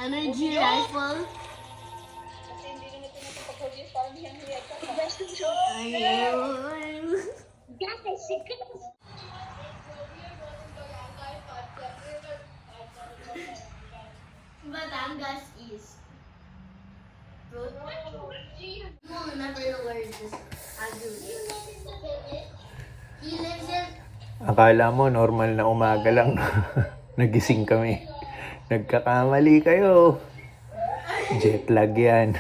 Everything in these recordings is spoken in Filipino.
Energy rifle. Ayun. Batangas is fruit. You will never know where this Andrew lives. He lives in. Akala mo normal na umaga lang. Nagising kami. Nagkakamali kayo. Jet lag yan.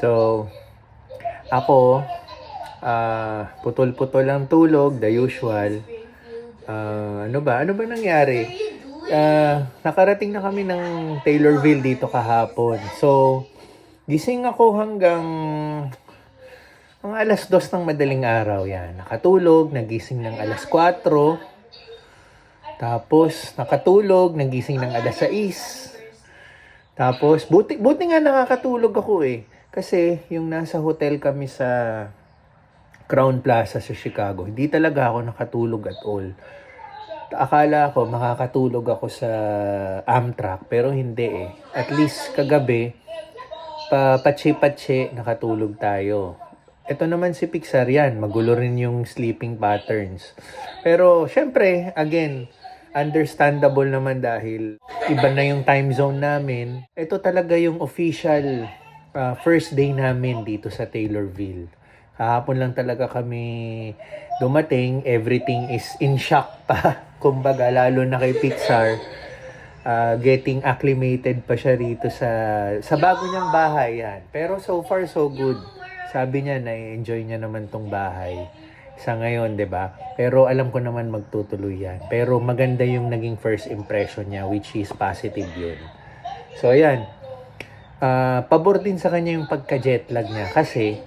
So, ako, putol-putol ang tulog, the usual. Ano ba nangyari? Nakarating na kami ng Taylorville dito kahapon. So, gising ako hanggang ang alas 2 ng madaling araw yan. Nakatulog, nagising ng alas 4. Tapos, nakatulog, nagising ng alas 6. Tapos, buti nga nakakatulog ako eh. Kasi, yung nasa hotel kami sa Crown Plaza sa Chicago, hindi talaga ako nakatulog at all. Akala ko makakatulog ako sa Amtrak, pero hindi eh. At least kagabi, patse-patse, nakatulog tayo. Ito naman si Pixar yan, magulo rin yung sleeping patterns. Pero syempre, again, understandable naman dahil iba na yung time zone namin. Ito talaga yung official first day namin dito sa Taylorville. Kahapon lang talaga kami dumating, everything is in shock pa. Kumbaga, lalo na kay Pixar, getting acclimated pa siya rito sa bago niyang bahay yan. Pero so far, so good. Sabi niya, na-enjoy niya naman tong bahay sa ngayon, 'di ba? Pero alam ko naman magtutuloy yan. Pero maganda yung naging first impression niya, which is positive yun. So, ayan. Pabor din sa kanya yung pagka-jetlag niya kasi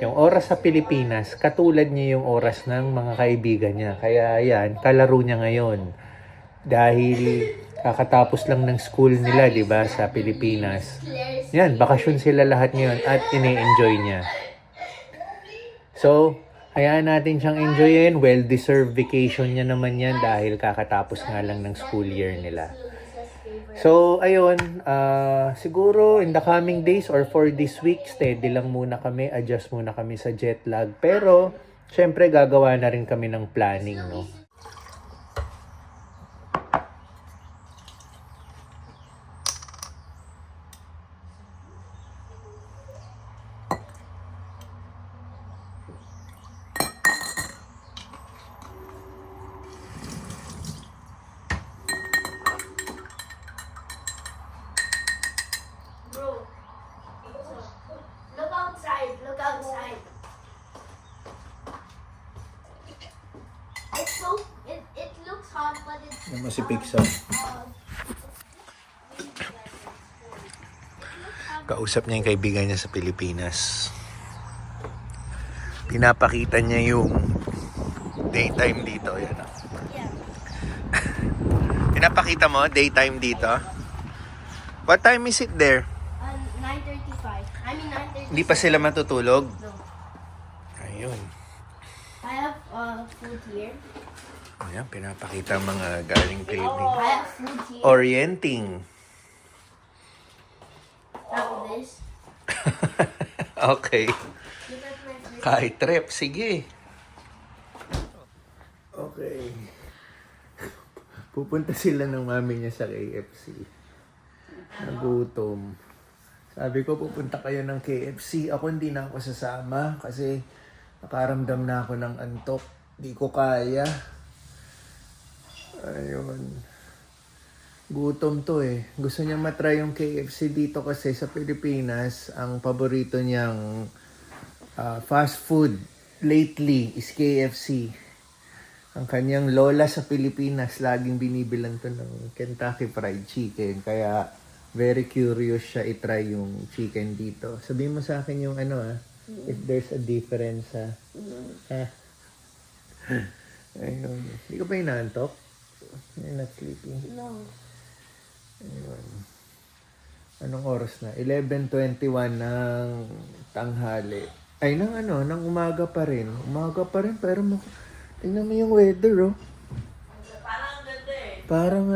yung oras sa Pilipinas, katulad niya yung oras ng mga kaibigan niya. Kaya yan, kalaro niya ngayon. Dahil kakatapos lang ng school nila, di ba, sa Pilipinas. Yan, bakasyon sila lahat ngayon at ine-enjoy niya. So, hayaan natin siyang enjoyin. Well-deserved vacation niya naman yan dahil kakatapos nga lang ng school year nila. So, ayun, siguro in the coming days or for this week, steady lang muna kami, adjust muna kami sa jet lag. Pero, syempre, gagawa na rin kami ng planning, no? Look outside. Look outside. It's so. It looks hot, but it's. Yan mo si Pixar. Kausap niya yung kaibigan niya sa Pilipinas. Pinapakita niya yung daytime dito. Yan. Yeah. Pinapakita mo daytime dito? What time is it there? 9:35. I mean 9:30. Hindi pa sila matutulog? No. Ayun. I have food here. Ayan, pinapakita ang mga galing Philippines. I have food here. Orienting. Like this. Okay. Look at my fridge. Kahit trip, sige. Okay. Pupunta sila ng mami niya sa KFC. Nagutom. Sabi ko, pupunta kayo ng KFC. Ako hindi na ako sasama kasi nakaramdam na ako ng antok. Di ko kaya. Ayun. Gutom to eh. Gusto niya matry yung KFC dito kasi sa Pilipinas, ang paborito niyang fast food lately is KFC. Ang kanyang lola sa Pilipinas, laging binibilan to ng Kentucky Fried Chicken. Kaya, very curious siya itry yung chicken dito. Sabihin mo sa akin yung if there's a difference Ayun. Hindi ka ba inaantok? You're not sleeping? No. Ayun. Anong oras na? 11:21 ng tanghali. Ay, nang umaga pa rin. Umaga pa rin, pero tingnan mo yung weather, oh. Parang ganda eh. Parang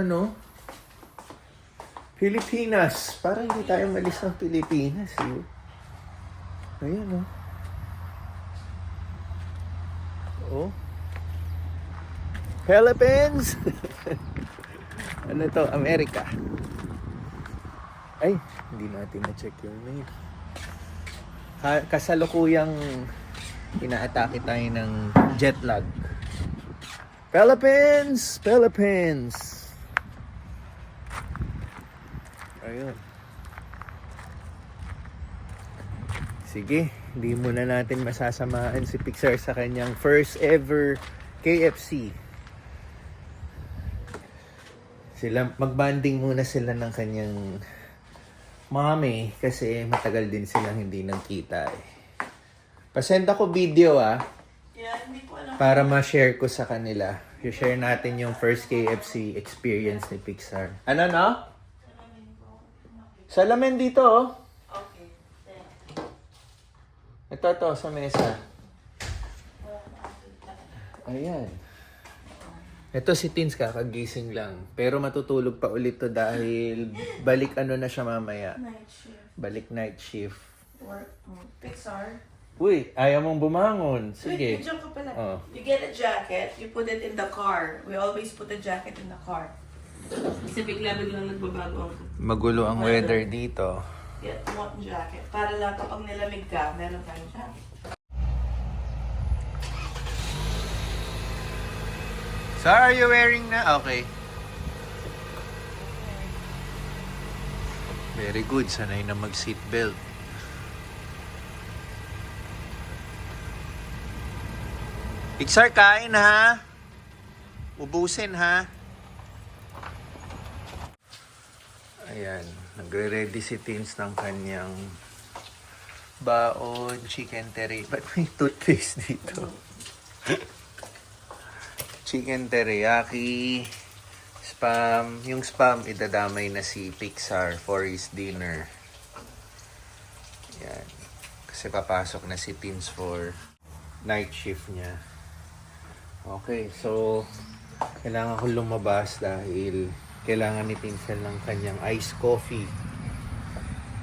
Pilipinas. Parang hindi tayo malis ng Pilipinas. Eh. Ayan, oh. Oh. Philippines! Ano to? Amerika. Ay, hindi natin na-check yung mail. Kasalukuyang inaatake tayo ng jet lag. Philippines! Philippines! Ayun. Sige, hindi muna natin masasamaan si Pixar sa kanyang first ever KFC. Sila, magbanding muna sila ng kanyang mommy kasi matagal din silang hindi nagkita eh. Pasend ako video Yeah, hindi ko alam. para ma-share ko sa kanila. I-share natin yung first KFC experience ni Pixar. Ano no? Salamin dito oh. Okay. Ito sa mesa. Ayan. Ito si Tins kakagising lang. Pero matutulog pa ulit to dahil balik ano na siya mamaya. Night shift. Balik night shift. Work. Pixar. Uy, ayaw mong bumangon. Wait, Sige. medyo ka pala. Oh. You get a jacket, you put it in the car. We always put a jacket in the car. Kasi bigla-biglang nagbabago ang Magulo ang weather dito. get one jacket. Para lang kapag nilamig ka, meron tayong jacket. So, are you wearing na? Okay. Very good. Sanay na mag-seatbelt. Pixar, kain ha? Ubusin ha? Ayan. Nagre-ready si Tins ng kanyang baon, chicken teriyaki. Ba't may toothpaste dito? Chicken teriyaki, spam. Yung spam, idadamay na si Pixar for his dinner. Yan. Kasi papasok na si Tins for night shift niya. Okay, so kailangan ko lumabas dahil kailangan ni Tinsel ng kanyang iced coffee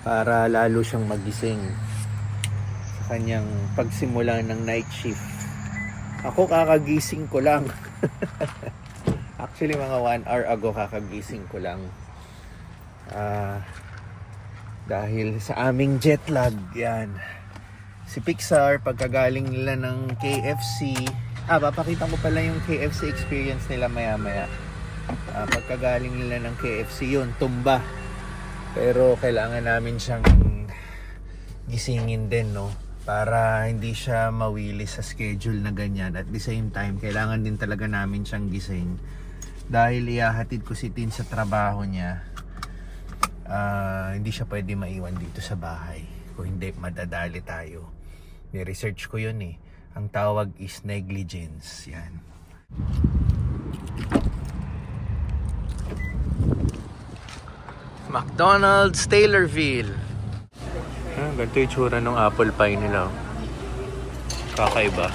para lalo siyang magising sa kanyang pagsimula ng night shift. Ako kakagising ko lang. Actually, mga 1 hour ago kakagising ko lang. Dahil sa aming jet lag, yan. Si Pixar, pagkagaling nila ng KFC, papakita ko pala yung KFC experience nila maya-maya. Pagkagaling nila ng KFC yun, tumba. Pero kailangan namin siyang gisingin din, no? Para hindi siya mawili sa schedule na ganyan. At the same time, kailangan din talaga namin siyang gising. Dahil ihahatid ko si Tin sa trabaho niya, hindi siya pwede maiwan dito sa bahay. Kung hindi, madadali tayo. Ni-research ko yun eh. Ang tawag is negligence. Yan. McDonald's Taylorville. Ganito yung tsura ng apple pie nila. Kakaiba.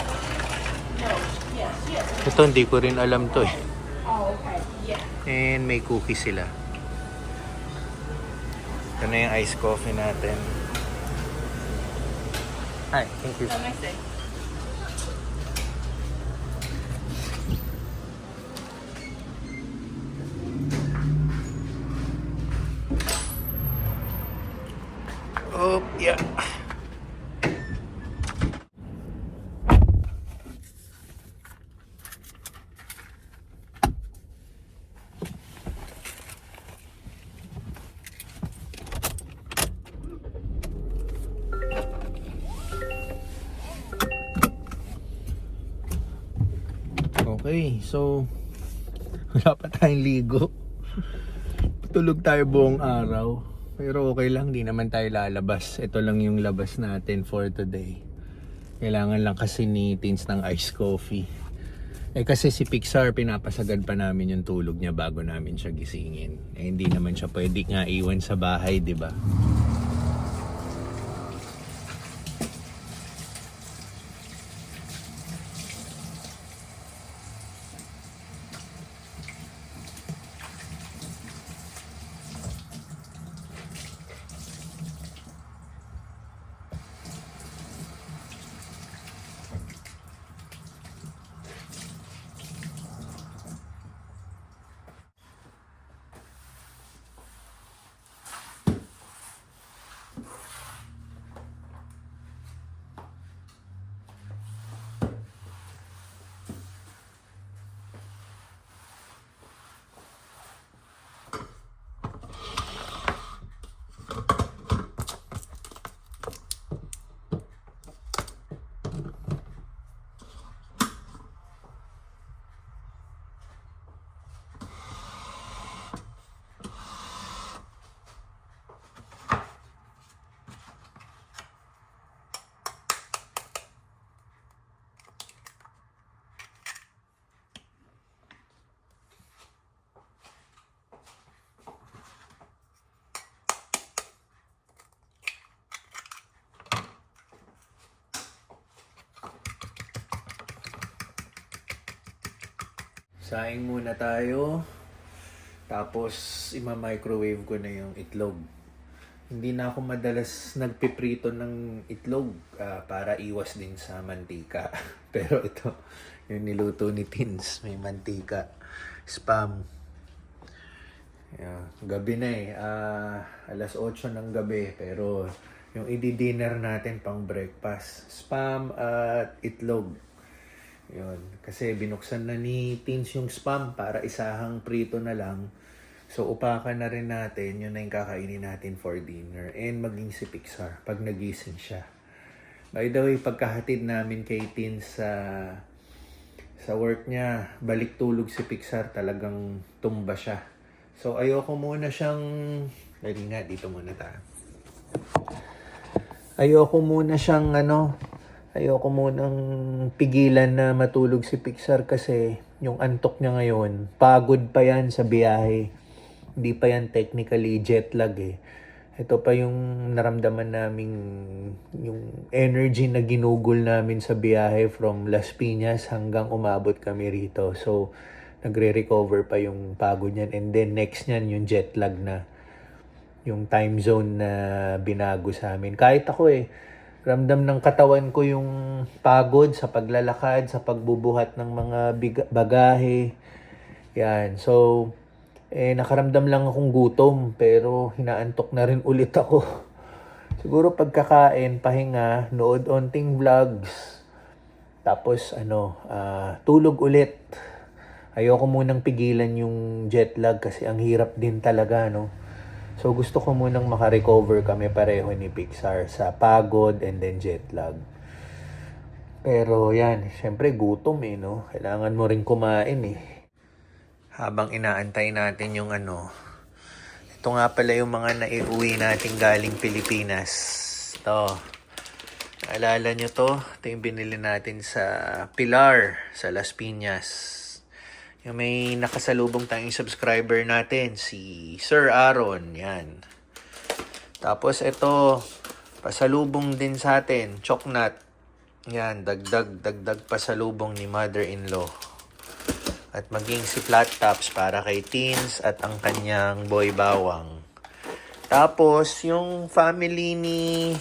Ito hindi ko rin alam to eh. And may cookie sila. Ito na yung iced coffee natin. Hi, thank you. Have a nice day. Oh, yeah. Okay, so wala pa tayong ligo. Tulog tayo buong araw. Pero okay lang, di naman tayo lalabas. Ito lang yung labas natin for today. Kailangan lang kasi ni Tins ng iced coffee. Kasi si Pixar, pinapasagad pa namin yung tulog niya bago namin siya gisingin. Hindi naman siya pwede nga iwan sa bahay, di ba? Saing muna tayo. Tapos, ima-microwave ko na yung itlog. Hindi na ako madalas nagpiprito ng itlog para iwas din sa mantika. Pero ito, yung niluto ni Tins, may mantika. Spam. Yeah, gabi na eh. Alas 8 ng gabi. Pero yung i-dinner natin pang breakfast. Spam at itlog. Yun. Kasi binuksan na ni Tins yung spam para isahang prito na lang. So, upakan na rin natin. Yun na yung kakainin natin for dinner. And maging si Pixar pag nagising siya. By the way, pagkahatid namin kay Tins sa work niya, balik tulog si Pixar, talagang tumba siya. So, ayoko muna siyang... Lagi nga, dito muna tayo. Ayoko muna siyang ayoko munang pigilan na matulog si Pixar kasi yung antok niya ngayon, pagod pa yan sa biyahe. Hindi pa yan technically jet lag eh. Ito pa yung naramdaman namin, yung energy na ginugol namin sa biyahe from Las Piñas hanggang umabot kami rito. So, nagre-recover pa yung pagod niyan. And then next niyan, yung jet lag na. Yung time zone na binago sa amin. Kahit ako ramdam ng katawan ko yung pagod sa paglalakad, sa pagbubuhat ng mga bagahe. Yan. So, nakaramdam lang akong gutom, pero hinaantok na rin ulit ako. Siguro pagkakain, pahinga, nood onting vlogs, tapos tulog ulit. Ayoko munang pigilan yung jet lag kasi ang hirap din talaga, no? So gusto ko munang makarecover kami pareho ni Pixar sa pagod and then jet lag. Pero yan, syempre gutom no? Kailangan mo rin kumain Habang inaantay natin yung ito nga pala yung mga naiuwi natin galing Pilipinas. Ito. Naalala nyo to? Ito yung binili natin sa Pilar, sa Las Piñas. Yung may nakasalubong tayong subscriber natin, si Sir Aaron. Yan. Tapos ito, pasalubong din sa atin, choknut. Yan, dagdag pasalubong ni mother-in-law. At maging si Flat Tops para kay Tins at ang kanyang boy bawang. Tapos, yung family ni...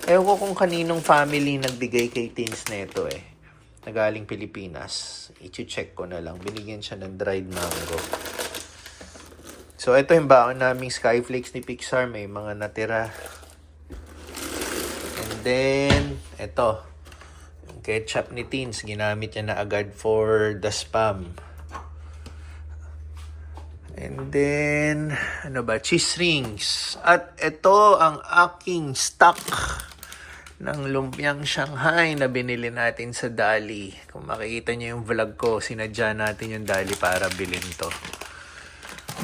Ewan ko kung kaninong family nagbigay kay Tins na ito na galing Pilipinas. I-check ko na lang. Binigyan siya ng dried mango. So, ito yung baon naming Skyflakes ni Pixar. May mga natira. And then, ito. Yung ketchup ni Tins. Ginamit niya na agad for the spam. And then, cheese rings. At ito ang aking stock ng lumpiang Shanghai na binili natin sa Dali. Kung makikita niyo yung vlog ko, sinadya natin yung Dali para bilhin to.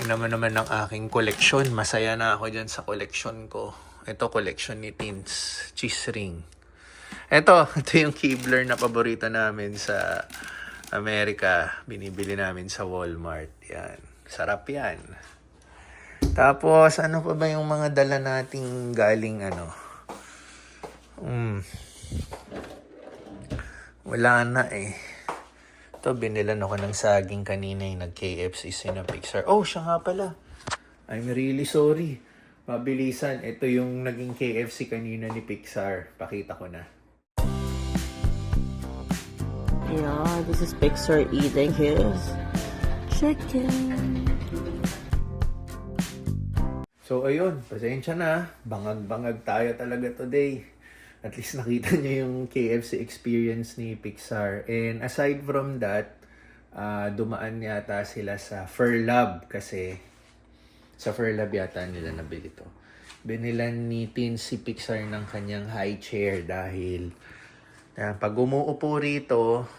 Yun naman ang aking koleksyon. Masaya na ako dyan sa koleksyon ko. Ito, koleksyon ni Tins. Cheese ring. Ito yung Keebler na paborito namin sa Amerika. Binibili namin sa Walmart. Yan. Sarap yan. Tapos, ano pa ba yung mga dala nating galing Wala na Ito, binilan ako ng saging kanina yung nag-KFC na Pixar. Oh, siya nga pala. I'm really sorry. Mabilisan. Ito yung naging KFC kanina ni Pixar. Pakita ko na. Yeah, this is Pixar eating his chicken. So, ayun. Pasensya na. Bangag-bangag tayo talaga today. At least nakita niyo yung KFC experience ni Pixar. And aside from that, dumaan yata sila sa Furlab kasi sa Furlab yata nila nabili to. Binilan ni Tin si Pixar ng kanyang high chair dahil pag umuupo rito,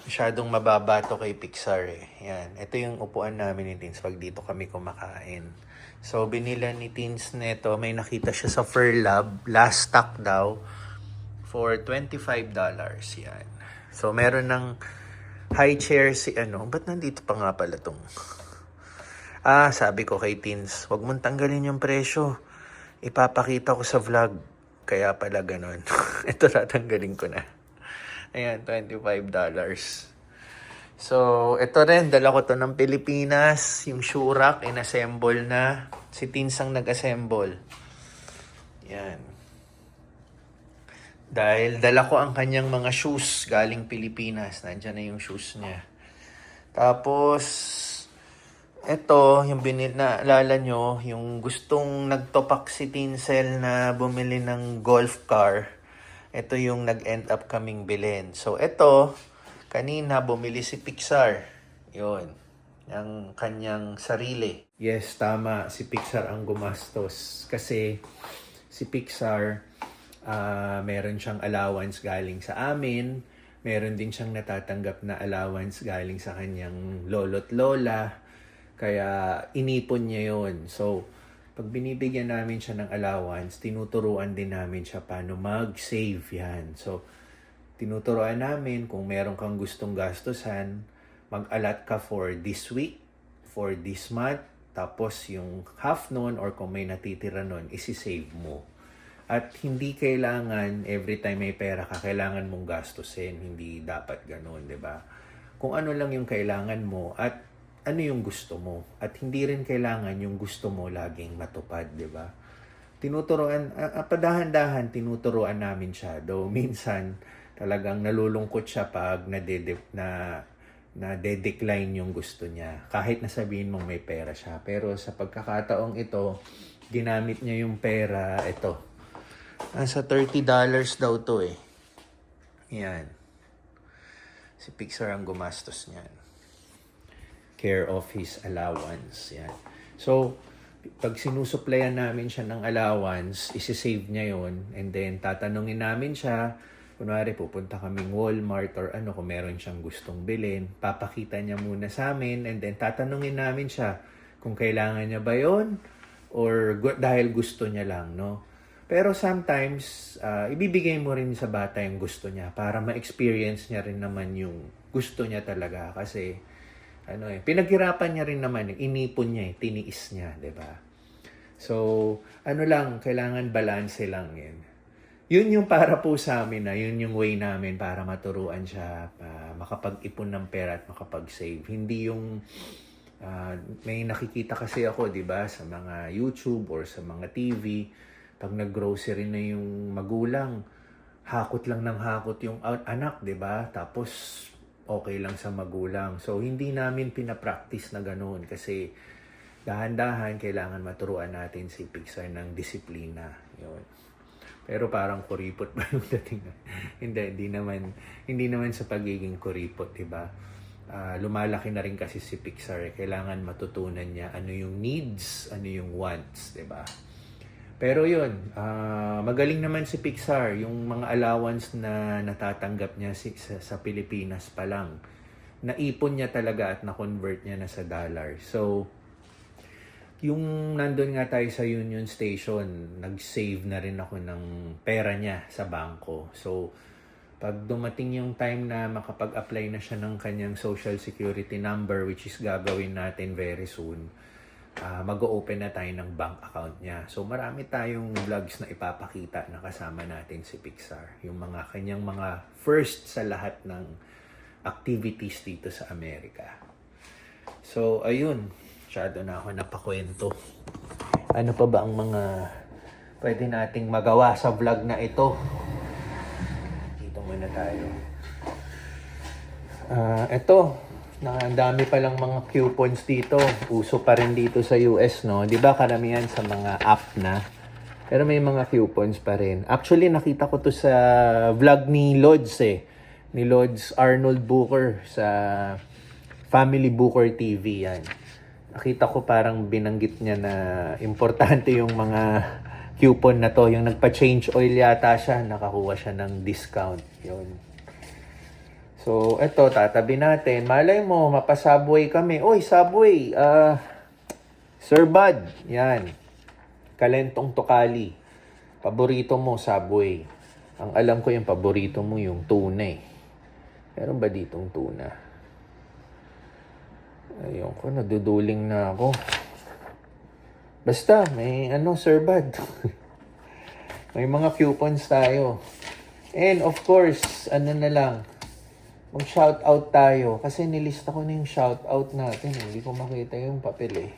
masyadong mababa to kay Pixar Yan. Ito yung upuan namin ni Tins pag dito kami kumakain. So, binila ni Tins neto. May nakita siya sa Furlab. Last stock daw. For $25. Yan. So, meron ng high chair si Ba't nandito pa nga pala tong? Sabi ko kay Tins, wag mong tanggalin yung presyo. Ipapakita ko sa vlog. Kaya pala ganon. Ito tatanggalin ko na. Ayan, $25. So, ito rin, dala ko to ng Pilipinas. Yung Shurak, inassemble na. Si Tinsang nag-assemble. Yan. Dahil dala ko ang kanyang mga shoes galing Pilipinas. Nandiyan na yung shoes niya. Tapos, ito, yung naalala nyo, yung gustong nagtopak si Tinsel na bumili ng golf car. Ito yung nag-end up kaming bilhin. So, ito, kanina bumili si Pixar. Yun. Ang kanyang sarili. Yes, tama. Si Pixar ang gumastos. Kasi si Pixar, meron siyang allowance galing sa amin. Meron din siyang natatanggap na allowance galing sa kanyang lolo't lola. Kaya inipon niya yun. So, pag binibigyan namin siya ng allowance, tinuturuan din namin siya paano mag-save yan. So, tinuturuan namin kung meron kang gustong gastusan, mag-allot ka for this week, for this month, tapos yung half nun or kung may natitira nun, isi-save mo. At hindi kailangan every time may pera ka, kailangan mong gastusin. Hindi dapat ganun, di ba? Kung ano lang yung kailangan mo at ano yung gusto mo. At hindi rin kailangan yung gusto mo laging matupad, di ba? Tinuturuan, padahan-dahan tinuturuan namin siya. Though minsan, talagang nalulungkot siya pag na-decline yung gusto niya. Kahit nasabihin mong may pera siya. Pero sa pagkakataong ito, ginamit niya yung pera, ito. Nasa $30 daw to eh. Yan. Si Pixar ang gumastos niyan. Care of his allowance. Yan. So, pag sinusuplayan namin siya ng allowance, isi-save niya yon. And then, tatanungin namin siya, kunwari, pupunta kaming Walmart or ano, kung meron siyang gustong bilhin, papakita niya muna sa amin, and then tatanungin namin siya kung kailangan niya ba yon or dahil gusto niya lang, no? Pero sometimes, ibibigay mo rin sa bata yung gusto niya para ma-experience niya rin naman yung gusto niya talaga. Kasi, pinaghirapan niya rin naman, inipon niya, tiniis niya, di ba? So, kailangan balance lang yan. Yun yung para po sa amin yun yung way namin para maturuan siya, makapag-ipon ng pera at makapag-save. Hindi yung, may nakikita kasi ako, di ba, sa mga YouTube or sa mga TV, pag nag-grocery na yung magulang, hakot lang ng hakot yung anak, di ba? Tapos, okay lang sa magulang. So, hindi namin pinapractice na ganoon kasi dahan-dahan kailangan maturuan natin si Pixar ng disiplina. Yun. Pero parang kuripot ba yung dating? hindi naman sa pagiging kuripot, di ba? Lumalaki na rin kasi si Pixar. Kailangan matutunan niya ano yung needs, ano yung wants, di ba? Pero yun, magaling naman si Pixar. Yung mga allowance na natatanggap niya sa Pilipinas pa lang, naipon niya talaga at na-convert niya na sa dollar. So, yung nandun nga tayo sa Union Station, nag-save na rin ako ng pera niya sa bangko. So, pag dumating yung time na makapag-apply na siya ng kanyang social security number, which is gagawin natin very soon, mag-open na tayo ng bank account niya. So, marami tayong vlogs na ipapakita na kasama natin si Pixar. Yung mga kanyang mga first sa lahat ng activities dito sa Amerika. So, ayun. Masyado na ako napakwento. Ano pa ba ang mga pwede nating magawa sa vlog na ito? Dito muna tayo. Ito. Ang dami palang mga coupons dito. Uso pa rin dito sa US, no? Di ba karamihan sa mga app na? Pero may mga coupons pa rin. Actually, nakita ko to sa vlog ni Lods Ni Lods Arnold Booker sa Family Booker TV yan. Nakita ko parang binanggit niya na importante yung mga coupon na to. Yung nagpa-change oil yata siya, nakakuha siya ng discount. Yun. So, eto, tatabi natin. Malay mo, mapasubway kami. Oy, Subway! Sir Bud, yan. Kalentong Tokali. Paborito mo, Subway. Ang alam ko yung paborito mo yung tuna eh. Meron ba ditong tuna? Ayun ko, naduduling na ako. Basta, may Sir Bud. May mga coupons tayo. And of course, na lang, Mag-shoutout tayo. Kasi nilista ko na yung shoutout natin. Hindi ko makita yung papel eh.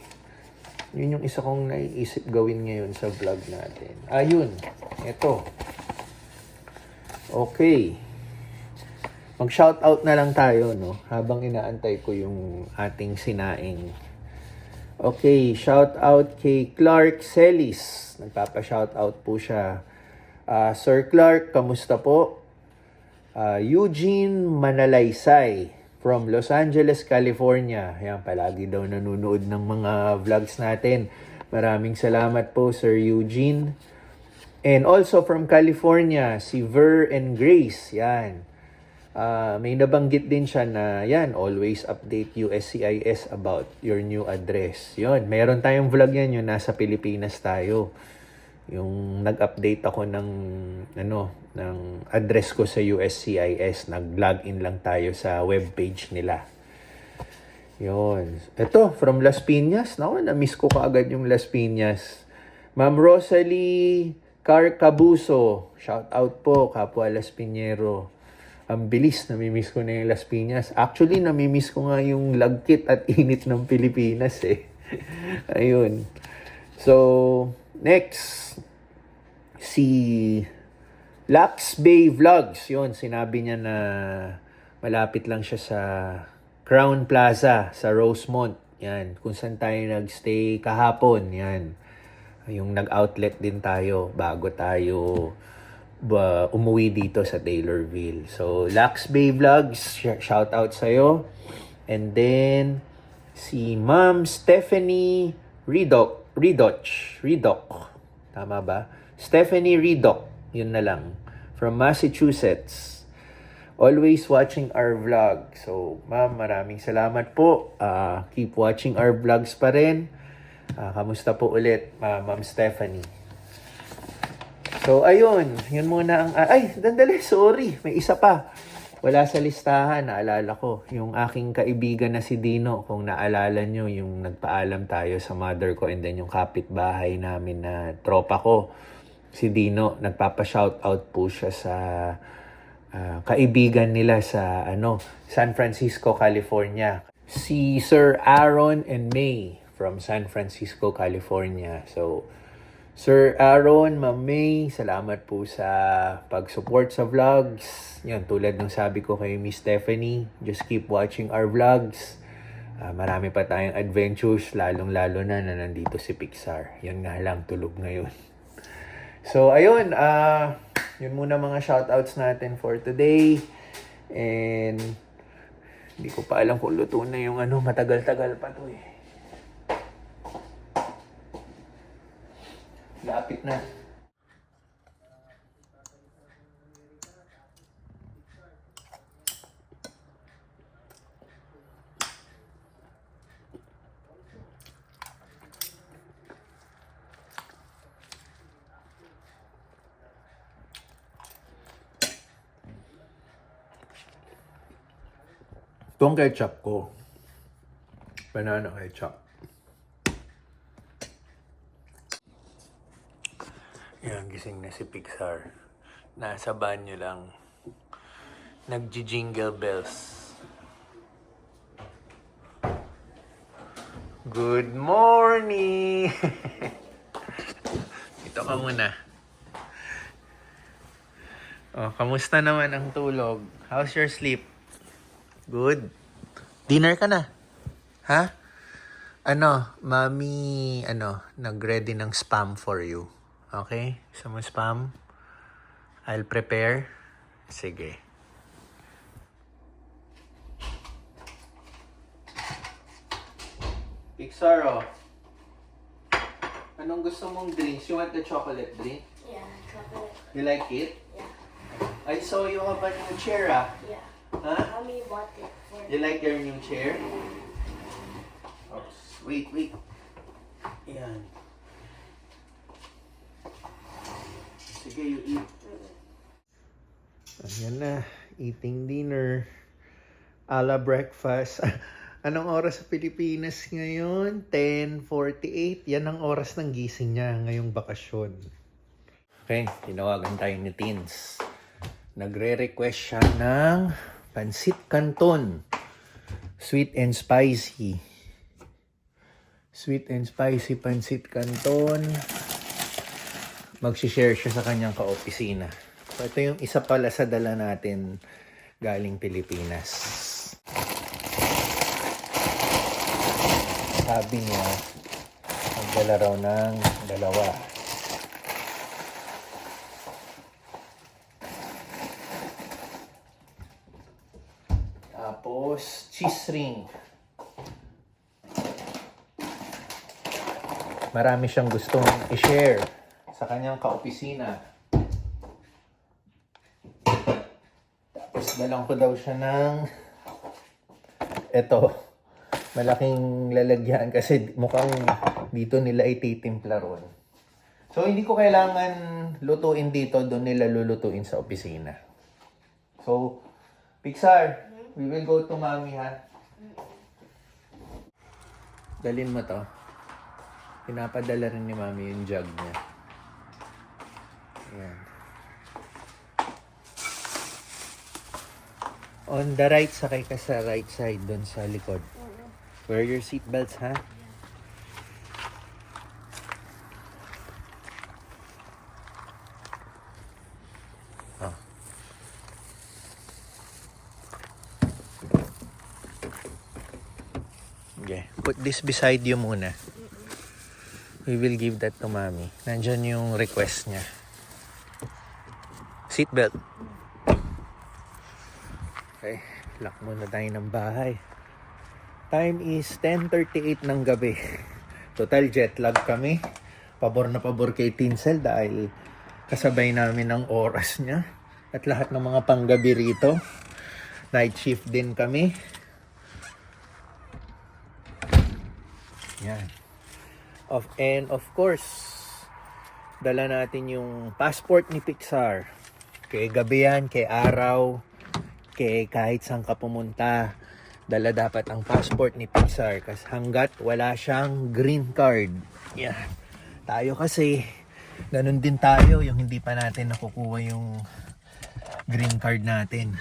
Yun yung isa kong naiisip gawin ngayon sa vlog natin. Ayun. Ito. Okay. Mag-shoutout na lang tayo, no? Habang inaantay ko yung ating sinaing. Okay, shoutout kay Clark Celis. Nagpapa-shoutout po siya. Sir Clark, kamusta po? Eugene Manalaysay from Los Angeles, California. Yan, palagi daw nanonood ng mga vlogs natin. Maraming salamat po, Sir Eugene. And also from California, si Ver and Grace. Yan. May nabanggit din siya na yan, always update USCIS about your new address. Yun, meron tayong vlog yan, yung nasa Pilipinas tayo. Yung nag-update ako ng address ko sa USCIS, nag-login lang tayo sa webpage nila. Yun. Ito, from Las Piñas. Naku, na-miss ko kaagad yung Las Piñas. Ma'am Rosalie Carcabuso. Shout out po, kapwa Las Piñero. Ang bilis, namimiss ko na yung Las Piñas. Actually, namimiss ko nga yung lagkit at init ng Pilipinas eh. Ayun. So, next. Si Lax Bay Vlogs. Yun, sinabi niya na malapit lang siya sa Crown Plaza sa Rosemont. Yan, kung saan tayo nagstay kahapon. Yan. Yung nag-outlet din tayo bago tayo umuwi dito sa Taylorville. So, Lax Bay Vlogs, shout out sa'yo. And then, si Ma'am Stephanie Ridoc. Tama ba? Stephanie Ridoc. Yun na lang. From Massachusetts. Always watching our vlog. So, Ma'am, maraming salamat po. Keep watching our vlogs pa rin. Kamusta po ulit, Ma'am Stephanie? So, ayun. Yun muna ang... ay, dandali. Sorry. May isa pa. Wala sa listahan. Naalala ko. Yung aking kaibigan na si Dino. Kung naalala nyo, yung nagpaalam tayo sa mother ko and then yung kapitbahay namin na tropa ko. Si Dino. Nagpapa-shoutout po siya sa kaibigan nila sa San Francisco, California. Si Sir Aaron and May from San Francisco, California. So, Sir Aaron, Ma'am May, salamat po sa pag-support sa vlogs. Yan, tulad ng sabi ko kay Miss Stephanie, just keep watching our vlogs. Marami pa tayong adventures, lalong-lalo na nandito si Pixar. Yan nga lang, tulog ngayon. So, ayun, yun muna mga shoutouts natin for today. And, hindi ko pa alam kung luto na yung matagal-tagal pa to eh. Lapit na. Itong ketchup ko. Banana ketchup. Yan, gising na si Pixar. Nasa banyo lang. Nagji-jingle bells. Good morning! Ito ka muna. Kamusta naman ang tulog? How's your sleep? Good? Dinner ka na? Ha? Mami, nag-ready ng spam for you. Okay? Gusto mo spam? I'll prepare. Sige. Pixar, anong gusto mong drinks? You want the chocolate drink? Yeah, chocolate. You like it? Yeah. I saw you have a new chair, Yeah. Huh? Mommy bought it for You like your new chair? Oops. Wait. Yan. Sige, you eat. Ayan na. Eating dinner. Ala breakfast. Anong oras sa Pilipinas ngayon? 10:48. Yan ang oras ng gising niya ngayong bakasyon. Okay, tinawagan tayo ni Teens. Nagre-request siya ng Pansit Canton. Sweet and spicy. Sweet and spicy Pansit Canton. Mag-share siya sa kanyang kaopisina. So, ito yung isa pala sa dala natin galing Pilipinas. Sabi niya, magdala raw ng dalawa. Tapos, cheese ring. Marami siyang gustong i-share sa kanyang kaopisina. Tapos, dalang ko daw siya ng eto, malaking lalagyan kasi mukhang dito nila ititimpla ron. So, hindi ko kailangan lutuin dito, doon nila lulutuin sa opisina. So, Pixar, we will go to Mami, ha? Dalin mo to. Pinapadala rin ni Mami yung jug niya. Ayan. On the right, sakay ka sa right side doon sa likod. Wear your seatbelts, ha? Oh. Okay. Put this beside you muna. We will give that to Mami. Nandyan yung request niya. Seatbelt. Okay. Lock muna tayo ng bahay. Time is 10:38 ng gabi. Total jet lag kami. Pabor na pabor kay Tinsel dahil kasabay namin ng oras niya. At lahat ng mga panggabi rito. Night shift din kami. Yan. And of course, dala natin yung passport ni Pixar. Kay gabi yan, kay araw, kay kahit saan ka pumunta, dala dapat ang passport ni Pixar kasi hanggat wala siyang green card. Yan. Tayo kasi, ganun din tayo, yung hindi pa natin nakukuha yung green card natin.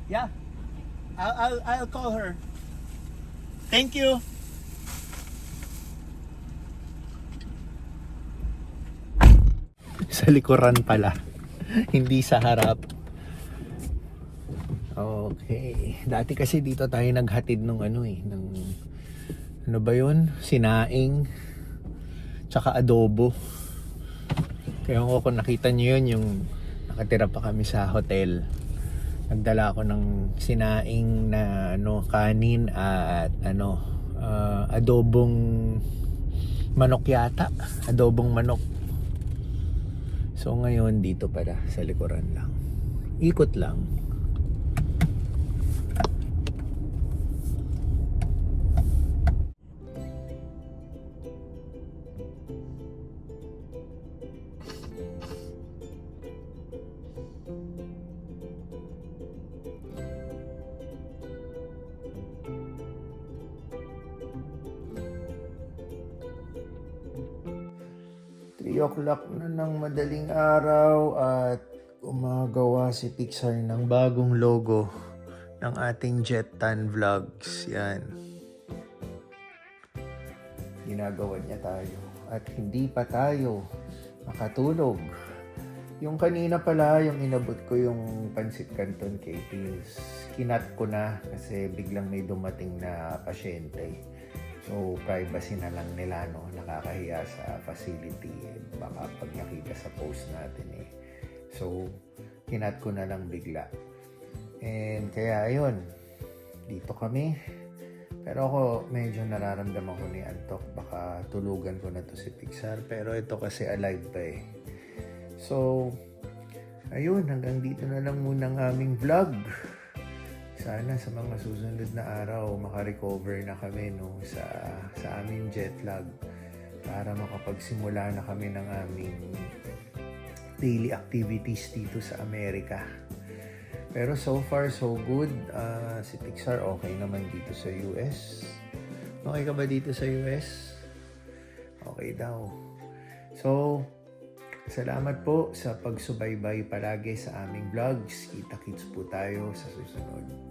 Yeah, I'll call her. Thank you. Sa likuran pala, hindi sa harap. Okay. Dati kasi dito tayo naghatid ng ano ba yun? Sinaing, tsaka adobo. Kaya kung nakita nyo yun, yung nakatira pa kami sa hotel. Nagdala ako ng sinaing na kanin at adobong manok yata. Adobong manok. So ngayon dito pala sa likuran lang. Ikot lang. O'clock na ng madaling araw at gumagawa si Pixar ng bagong logo ng ating Jetan Vlogs. Yan. Ginagawa niya tayo. At hindi pa tayo makatulog. Yung kanina pala, yung inabot ko yung Pansit Canton kay Tins. Kinat ko na kasi biglang may dumating na pasyente. So, privacy na lang nila, no? Nakakahiya sa facility. Baka pag nakita sa post natin eh. So, hinat ko na lang bigla. And kaya ayun, dito kami. Pero ako, medyo nararamdaman ko ni antok. Baka tulugan ko na to si Pixar. Pero ito kasi alive pa eh. So, ayun, hanggang dito na lang muna ang aming vlog. Sana sa mga susunod na araw makarecover na kami no, sa aming jet lag para makapagsimula na kami ng aming daily activities dito sa Amerika. Pero so far so good. Si Pixar okay naman dito sa US. Okay ka ba dito sa US? Okay daw. So, salamat po sa pagsubaybay palagi sa aming vlogs. Kita-kits po tayo sa susunod.